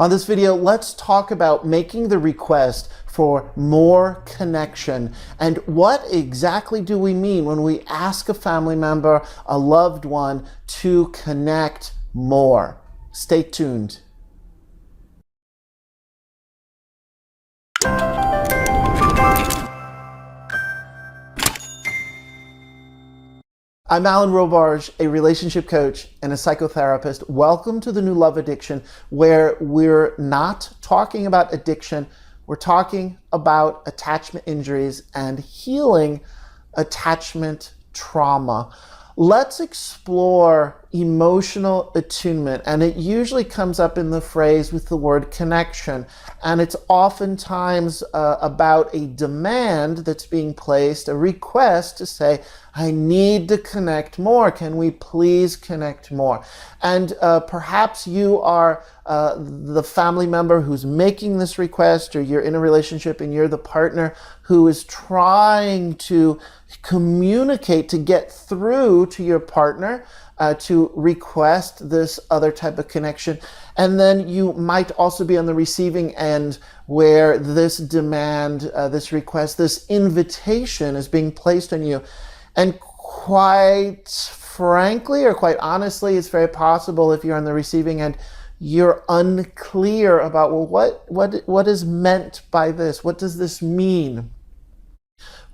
On this video, let's talk about making the request for more connection and what exactly do we mean when we ask a family member, a loved one, to connect more. Stay tuned. I'm Alan Robarge, a relationship coach and a psychotherapist. Welcome to the New Love Addiction, where we're not talking about addiction. We're talking about attachment injuries and healing attachment trauma. Let's explore emotional attunement, and it usually comes up in the phrase with the word connection, and it's oftentimes about a demand that's being placed, a request to say, I need to connect more. Can we please connect more? And perhaps you are the family member who's making this request, or you're in a relationship and you're the partner who is trying to communicate, to get through to your partner, to request this other type of connection. And then you might also be on the receiving end where this demand, this request, this invitation is being placed on you. And quite frankly, or quite honestly, it's very possible if you're on the receiving end, you're unclear about, well, what is meant by this? What does this mean?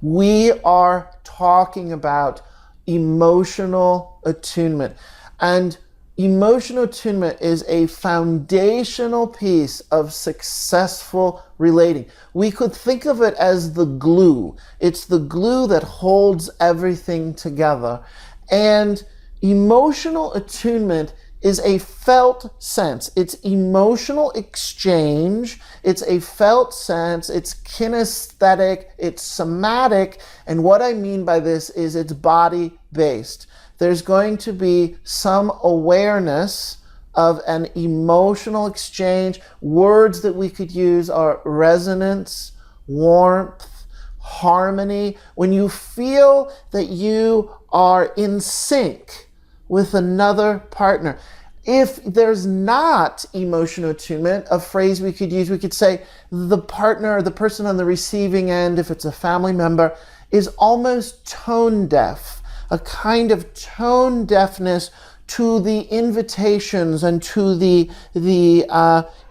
We are talking about emotional attunement. And emotional attunement is a foundational piece of successful relating. We could think of it as the glue. It's the glue that holds everything together. And emotional attunement is a felt sense. It's emotional exchange. It's a felt sense. It's kinesthetic. It's somatic. And what I mean by this is it's body-based. There's going to be some awareness of an emotional exchange. Words that we could use are resonance, warmth, harmony. When you feel that you are in sync with another partner. If there's not emotional attunement, a phrase we could use, we could say the partner or the person on the receiving end, if it's a family member, is almost tone deaf, a kind of tone deafness to the invitations and to the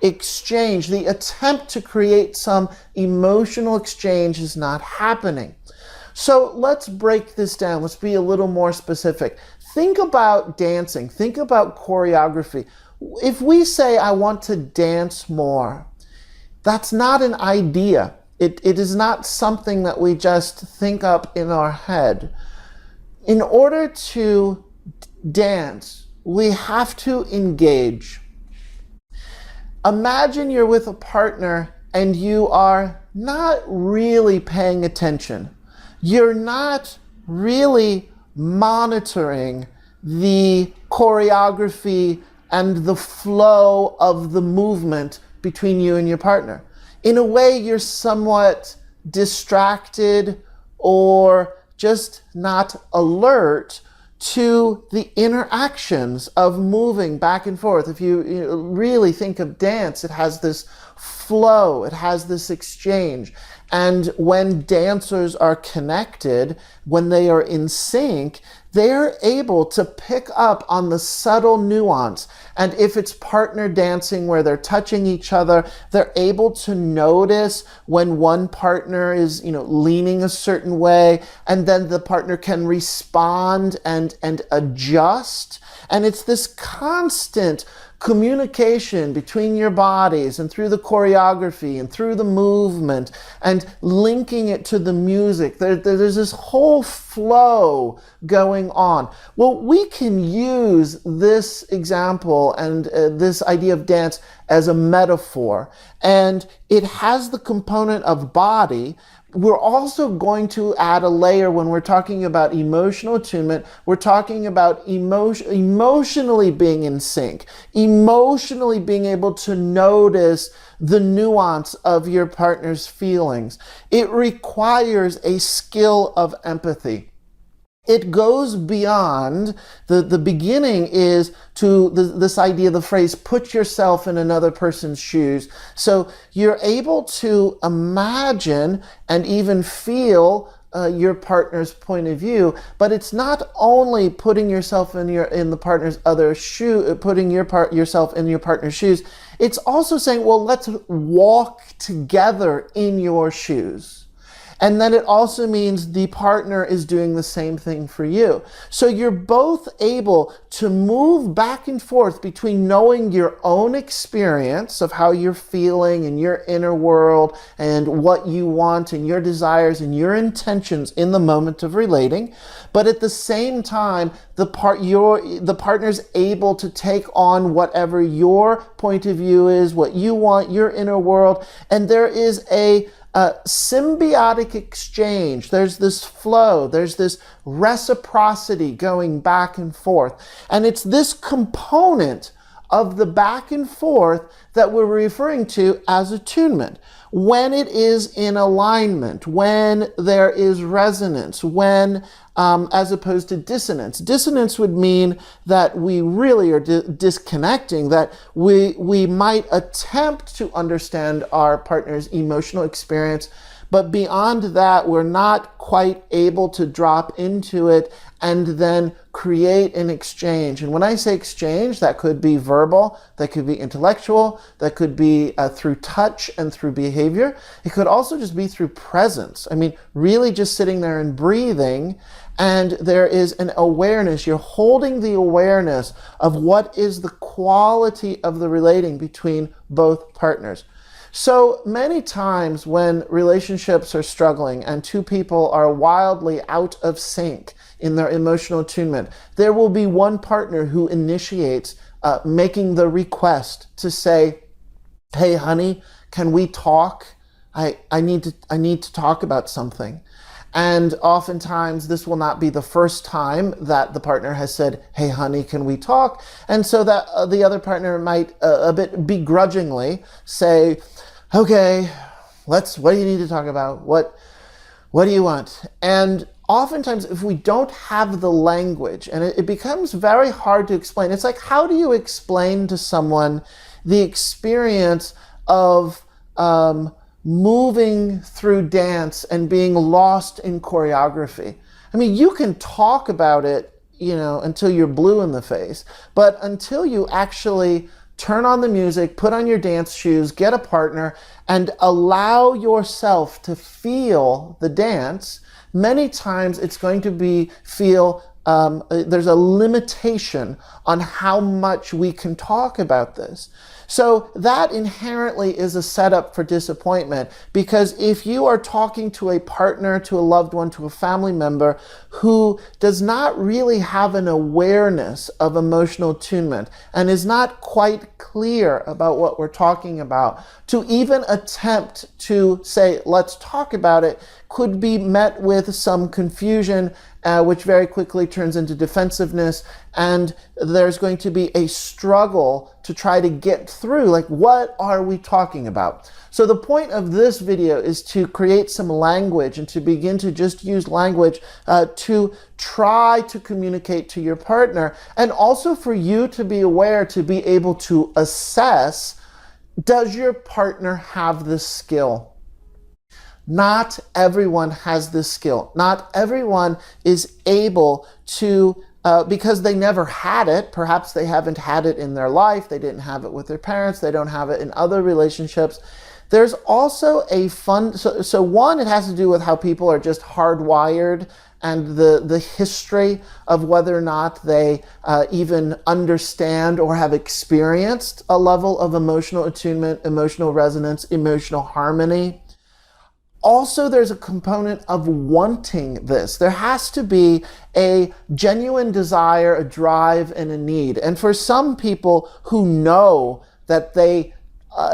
exchange. The attempt to create some emotional exchange is not happening. So let's break this down. Let's be a little more specific. Think about dancing. Think about choreography. If we say, I want to dance more, that's not an idea. It is not something that we just think up in our head. In order to dance, we have to engage. Imagine you're with a partner and you are not really paying attention. You're not really monitoring the choreography and the flow of the movement between you and your partner. In a way, you're somewhat distracted or just not alert to the interactions of moving back and forth. If you really think of dance, it has this flow, it has this exchange. And when dancers are connected, when they are in sync, they're able to pick up on the subtle nuance. And if it's partner dancing where they're touching each other, they're able to notice when one partner is, leaning a certain way, and then the partner can respond and adjust. And it's this constant communication between your bodies and through the choreography and through the movement and linking it to the music. There's this whole flow going on. Well, we can use this example and this idea of dance as a metaphor, and it has the component of body. We're also going to add a layer when we're talking about emotional attunement. We're talking about emotionally being in sync, emotionally being able to notice the nuance of your partner's feelings. It requires a skill of empathy. It goes beyond the beginning is to this idea, the phrase, put yourself in another person's shoes. So you're able to imagine and even feel your partner's point of view, but it's not only putting yourself in the partner's other shoe, putting yourself in your partner's shoes. It's also saying, well, let's walk together in your shoes. And then it also means the partner is doing the same thing for you. So you're both able to move back and forth between knowing your own experience of how you're feeling in your inner world and what you want and your desires and your intentions in the moment of relating. But at the same time, the partner's able to take on whatever your point of view is, what you want, your inner world. And there is a symbiotic exchange. There's this flow, there's this reciprocity going back and forth. And it's this component of the back and forth that we're referring to as attunement. When it is in alignment, when there is resonance, when as opposed to dissonance. Dissonance would mean that we really are disconnecting, that we might attempt to understand our partner's emotional experience, but beyond that, we're not quite able to drop into it and then create an exchange. And when I say exchange, that could be verbal, that could be intellectual, that could be through touch and through behavior. It could also just be through presence. I mean, really just sitting there and breathing, and there is an awareness. You're holding the awareness of what is the quality of the relating between both partners. So many times when relationships are struggling and two people are wildly out of sync in their emotional attunement, there will be one partner who initiates making the request to say, hey, honey, can we talk? I need to talk about something. And oftentimes this will not be the first time that the partner has said, hey, honey, can we talk? And so that the other partner might a bit begrudgingly say, okay, what do you need to talk about? What do you want? And oftentimes if we don't have the language, and it becomes very hard to explain. It's like, how do you explain to someone the experience of moving through dance and being lost in choreography? I mean, you can talk about it, until you're blue in the face, but until you actually turn on the music, put on your dance shoes, get a partner, and allow yourself to feel the dance, many times it's going to feel there's a limitation on how much we can talk about this. So that inherently is a setup for disappointment, because if you are talking to a partner, to a loved one, to a family member who does not really have an awareness of emotional attunement and is not quite clear about what we're talking about, to even attempt to say, let's talk about it, could be met with some confusion, which very quickly turns into defensiveness, and there's going to be a struggle to try to get through, like, what are we talking about? So the point of this video is to create some language and to begin to just use language to try to communicate to your partner, and also for you to be aware, to be able to assess, does your partner have this skill? Not everyone has this skill. Not everyone is able to, because they never had it. Perhaps they haven't had it in their life. They didn't have it with their parents. They don't have it in other relationships. There's also a so one, it has to do with how people are just hardwired, and the history of whether or not they even understand or have experienced a level of emotional attunement, emotional resonance, emotional harmony. Also, there's a component of wanting this. There has to be a genuine desire, a drive, and a need. And for some people who know that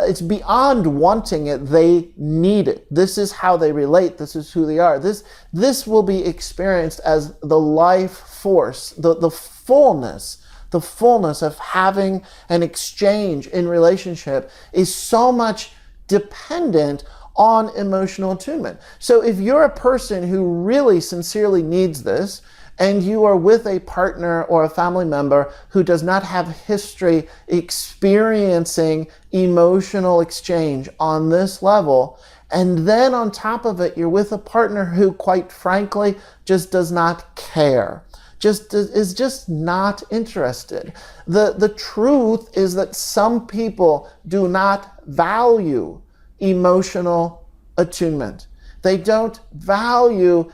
it's beyond wanting it, they need it. This is how they relate. This is who they are. This will be experienced as the life force, the fullness of having an exchange in relationship is so much dependent on emotional attunement. So if you're a person who really sincerely needs this, and you are with a partner or a family member who does not have history experiencing emotional exchange on this level, and then on top of it, you're with a partner who, quite frankly, just does not care, is just not interested. The truth is that some people do not value emotional attunement. They don't value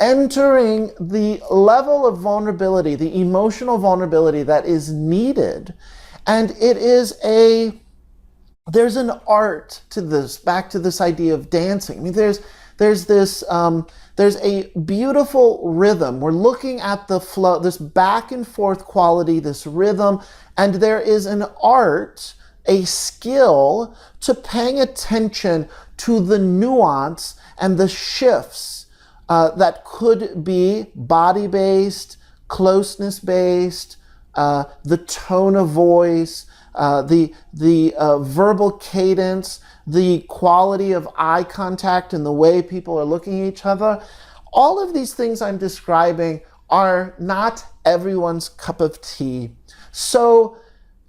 entering the level of vulnerability, the emotional vulnerability that is needed. And there's an art to this, back to this idea of dancing. I mean, there's a beautiful rhythm. We're looking at the flow, this back and forth quality, this rhythm, and there is an art, a skill to paying attention to the nuance and the shifts that could be body-based, closeness-based, the tone of voice, the verbal cadence, the quality of eye contact and the way people are looking at each other. All of these things I'm describing are not everyone's cup of tea. So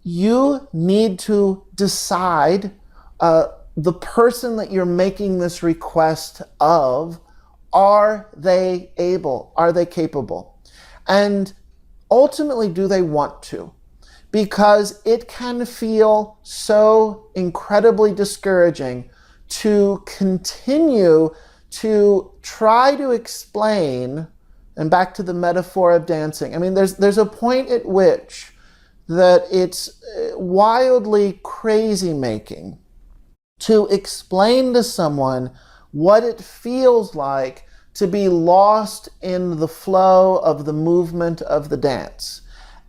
you need to decide the person that you're making this request of, are they able? Are they capable? And ultimately, do they want to? Because it can feel so incredibly discouraging to continue to try to explain, and back to the metaphor of dancing. I mean, there's a point at which that it's wildly crazy making to explain to someone what it feels like to be lost in the flow of the movement of the dance.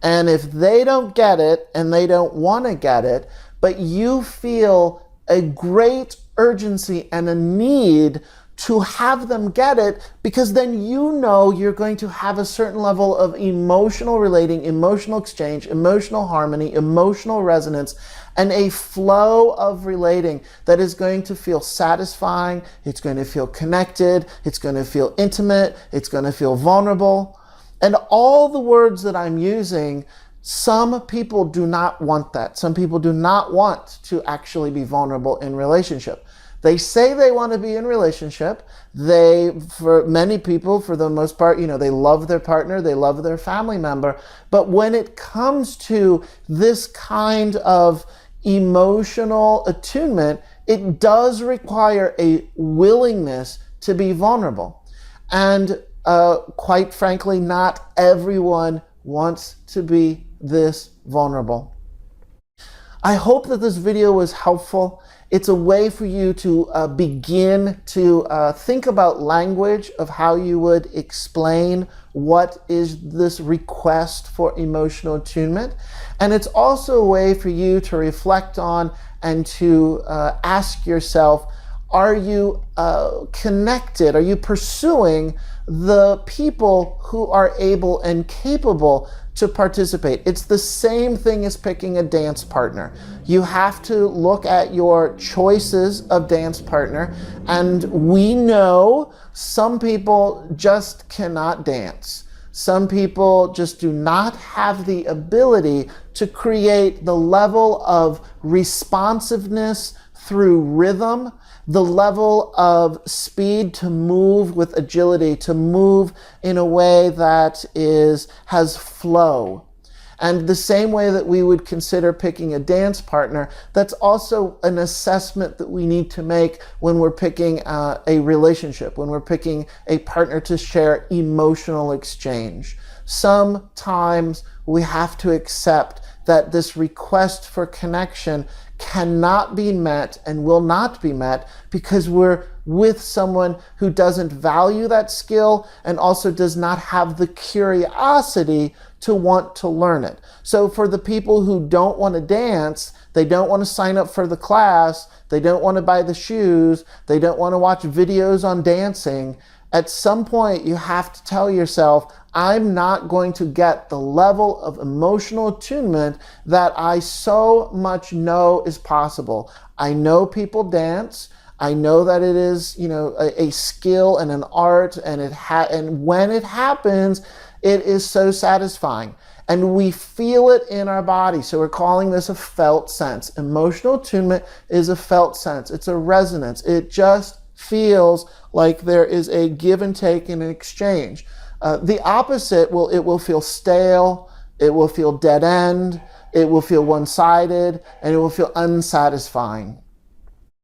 And if they don't get it, and they don't want to get it, but you feel a great urgency and a need to have them get it, because then you know you're going to have a certain level of emotional relating, emotional exchange, emotional harmony, emotional resonance, and a flow of relating that is going to feel satisfying, it's going to feel connected, it's going to feel intimate, it's going to feel vulnerable. And all the words that I'm using, some people do not want that. Some people do not want to actually be vulnerable in relationship. They say they want to be in relationship. For many people, for the most part, they love their partner, they love their family member. But when it comes to this kind of emotional attunement, it does require a willingness to be vulnerable. And quite frankly, not everyone wants to be this vulnerable. I hope that this video was helpful. It's a way for you to begin to think about language of how you would explain what is this request for emotional attunement. And it's also a way for you to reflect on and to ask yourself, are you connected? Are you pursuing the people who are able and capable to participate? It's the same thing as picking a dance partner. You have to look at your choices of dance partner, and we know some people just cannot dance. Some people just do not have the ability to create the level of responsiveness through rhythm, the level of speed to move with agility, to move in a way that has flow. And the same way that we would consider picking a dance partner, that's also an assessment that we need to make when we're picking a relationship, when we're picking a partner to share emotional exchange. Sometimes we have to accept that this request for connection cannot be met and will not be met because we're with someone who doesn't value that skill and also does not have the curiosity to want to learn it. So for the people who don't want to dance, they don't want to sign up for the class, they don't want to buy the shoes, they don't want to watch videos on dancing, at some point you have to tell yourself, I'm not going to get the level of emotional attunement that I so much know is possible. I know people dance. I know that it is, a skill and an art, and and when it happens, it is so satisfying. And we feel it in our body. So we're calling this a felt sense. Emotional attunement is a felt sense. It's a resonance. It just feels like there is a give and take and an exchange. The opposite it will feel stale, it will feel dead end, it will feel one-sided, and it will feel unsatisfying.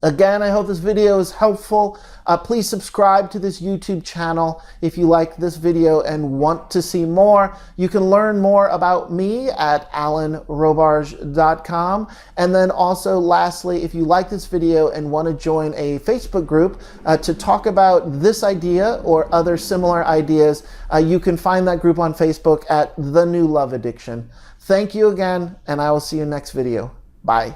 Again, I hope this video is helpful. Please subscribe to this YouTube channel if you like this video and want to see more. You can learn more about me at alanrobarge.com. And then also, lastly, if you like this video and want to join a Facebook group to talk about this idea or other similar ideas, you can find that group on Facebook at The New Love Addiction. Thank you again, and I will see you next video. Bye.